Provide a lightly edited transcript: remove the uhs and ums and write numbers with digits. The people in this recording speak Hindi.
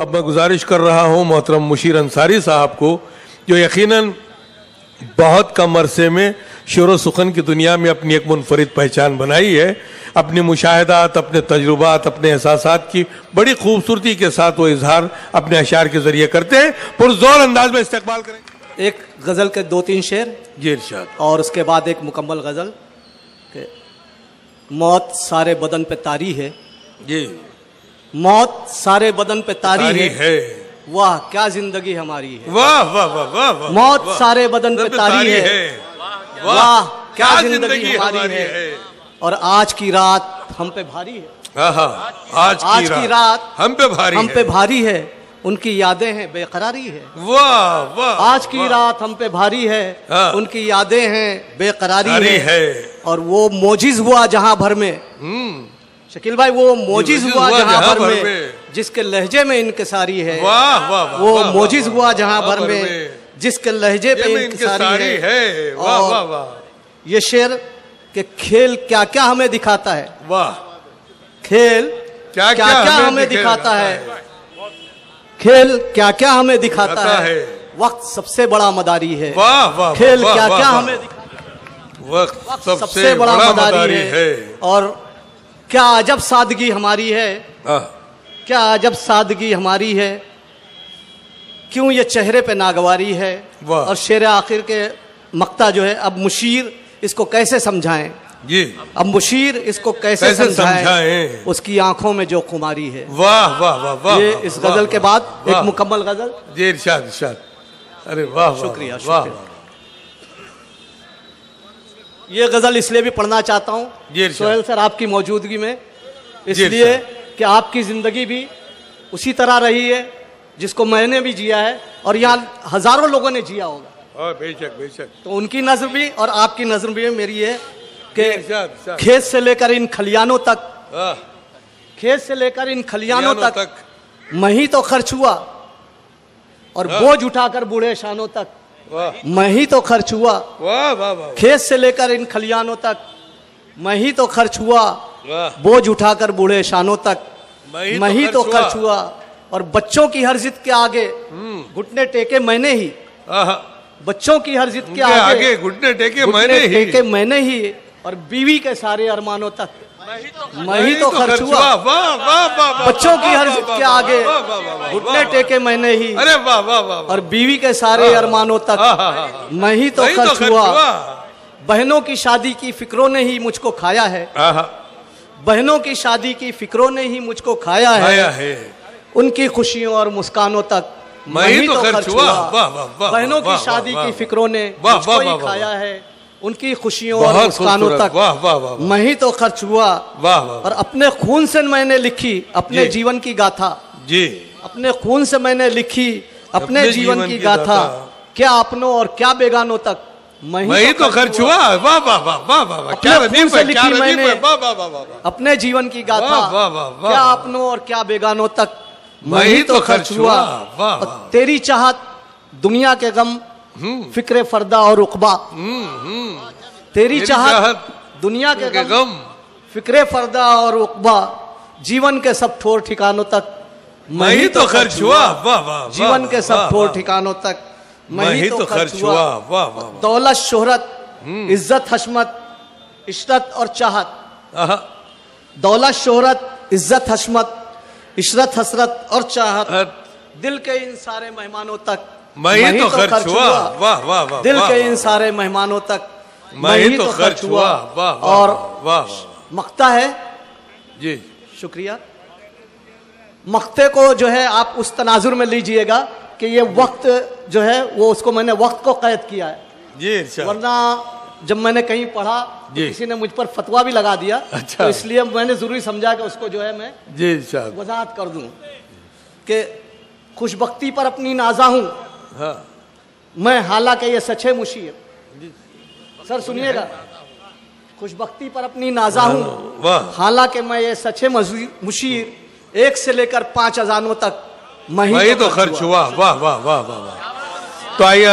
अब मैं गुजारिश कर रहा हूँ मोहतरम मुशीर अंसारी साहब को, जो यकीनन बहुत कम अरसे में शेर सुखन की दुनिया में अपनी एक मुनफरिद पहचान बनाई है। अपनी मुशाहिदात, अपने तजुर्बात, अपने एहसासात की बड़ी खूबसूरती के साथ वो इजहार अपने अशार के जरिए करते हैं। पुरजोर अंदाज में इस्तेमाल करें। एक गज़ल के 2-3 शेर जी इरशाद, और उसके बाद एक मुकम्मल गज़ल के मौत सारे बदन पे तारी है। जी, मौत सारे बदन पे तारी है, वाह क्या जिंदगी हमारी है। वाह वाह वाह वाह वाह। मौत सारे बदन पे तारी है, वाह क्या जिंदगी हमारी है। और आज की रात हम पे भारी है, आज की रात हम पे भारी है। उनकी यादें हैं बेकरारी है, वाह वाह। आज की रात हम पे भारी है, उनकी यादें हैं बेकरारी है। और वो मोजिज हुआ जहां भर में, शकील भाई वो मोजिज हुआ जहां भर में जिसके लहजे में इनकिसारी है। वाह वाह। वो मोजिज हुआ जहां भर में जिसके लहजे पे इनकिसारी है। वाह वाह वाह। ये शेर के खेल क्या क्या हमें दिखाता है, वाह। खेल क्या क्या हमें दिखाता है, खेल क्या क्या हमें दिखाता है। वक्त सबसे बड़ा मदारी है, वाह वाह। खेल क्या क्या हमें दिखाता है, वक्त सबसे बड़ा मदारी है। और क्या अजब सादगी हमारी है, क्या अजब सादगी हमारी है। क्यों ये चेहरे पे नागवारी है। और शेर आखिर के मक्ता जो है, अब मुशीर इसको कैसे समझाएं जी, अब मुशीर इसको कैसे समझाएं, उसकी आंखों में जो खुमारी है। वाह वाह वाह वाह। ये इस गजल के बाद एक मुकम्मल गजल जी इरशाद इरशाद। अरे वाह, शुक्रिया शुक्रिया। ये गजल इसलिए भी पढ़ना चाहता हूँ सोहेल सर आपकी मौजूदगी में, इसलिए कि आपकी जिंदगी भी उसी तरह रही है जिसको मैंने भी जिया है और यहाँ हजारों लोगों ने जिया होगा। बेशक बेशक। तो उनकी नजर भी और आपकी नजर भी मेरी है कि खेत से लेकर इन खलियानों तक, खेत से लेकर इन खलियानों तक मैं ही तो खर्च हुआ, और बोझ उठाकर बूढ़े शानों तक मैं ही तो खर्च हुआ। खेत से लेकर इन खलियानों तक मैं ही तो खर्च हुआ, बोझ उठाकर बूढ़े शानों तक मैं ही तो खर्च हुआ। और बच्चों की हर जिद के आगे घुटने टेके मैंने ही, बच्चों की हर जिद के आगे घुटने टेके मैंने ही। और बीवी के सारे अरमानों तक मैं ही तो खर्च हुआ, बच्चों की हर जिद के आगे घुटने टेके मैंने ही। अरे वाह वाह वाह। और बीवी के सारे अरमानों तक मैं ही तो खर्च हुआ। बहनों की शादी की फिक्रों ने ही मुझको खाया है, बहनों की शादी की फिक्रों ने ही मुझको खाया है। उनकी खुशियों और मुस्कानों तक मैं ही तो खर्च हुआ। बहनों की शादी की फिक्रों ने मुझको ही खाया है, उनकी खुशियों और मुस्कानों तक मैं ही तो खर्च हुआ। और अपने खून से मैंने लिखी अपने जीवन की गाथा जी, अपने खून से मैंने लिखी अपने जीवन की गाथा। क्या अपनों और क्या बेगानों तक मैं ही तो खर्च हुआ। वाह वाह वाह वाह वाह। क्या खून से लिखी मैंने अपने जीवन की गाथा, क्या अपनों और क्या बेगानों तक मैं ही तो खर्च हुआ। तेरी चाहत दुनिया के गम फिक्रे फरदा और उकबा, तेरी चाहत दुनिया के गम फिक्रे फरदा और उकबा। जीवन के सब ठोर ठिकानों तक मैं ही तो खर्च हुआ, जीवन के सब ठोर ठिकानों तक मैं ही तो खर्च हुआ। दौलत शोहरत इज्जत हशमत इशरत और चाहत, दौलत शोहरत इज्जत हशमत इशरत हसरत और चाहत। दिल के इन सारे मेहमानों तक मैं ही तो खर्च हुआ। वाह वाह वाह। दिल के इन सारे मेहमानों तक मैं ही तो खर्च हुआ। और मक्ता है जी, शुक्रिया। मक्ते को जो है आप उस तनाजुर में लीजिएगा कि ये वक्त जो है वो उसको मैंने वक्त को कैद किया है जी, वरना जब मैंने कहीं पढ़ा तो किसी ने मुझ पर फतवा भी लगा दिया। अच्छा। तो इसलिए मैंने जरूरी समझा कि उसको जो है मैं जी वजाहत कर दूं कि खुशबख्ती पर अपनी नाजा हूं मैं, हालांकि ये सच्चे मुशीर। सर सुनिएगा, खुशबख्ती पर अपनी नाजा हूं हालांकि मैं ये सच्चे मुशीर। 1 से लेकर 5 अजानों तक मैं ही तो खर्च हुआ। वाह वाह वाह वाह। तो आइए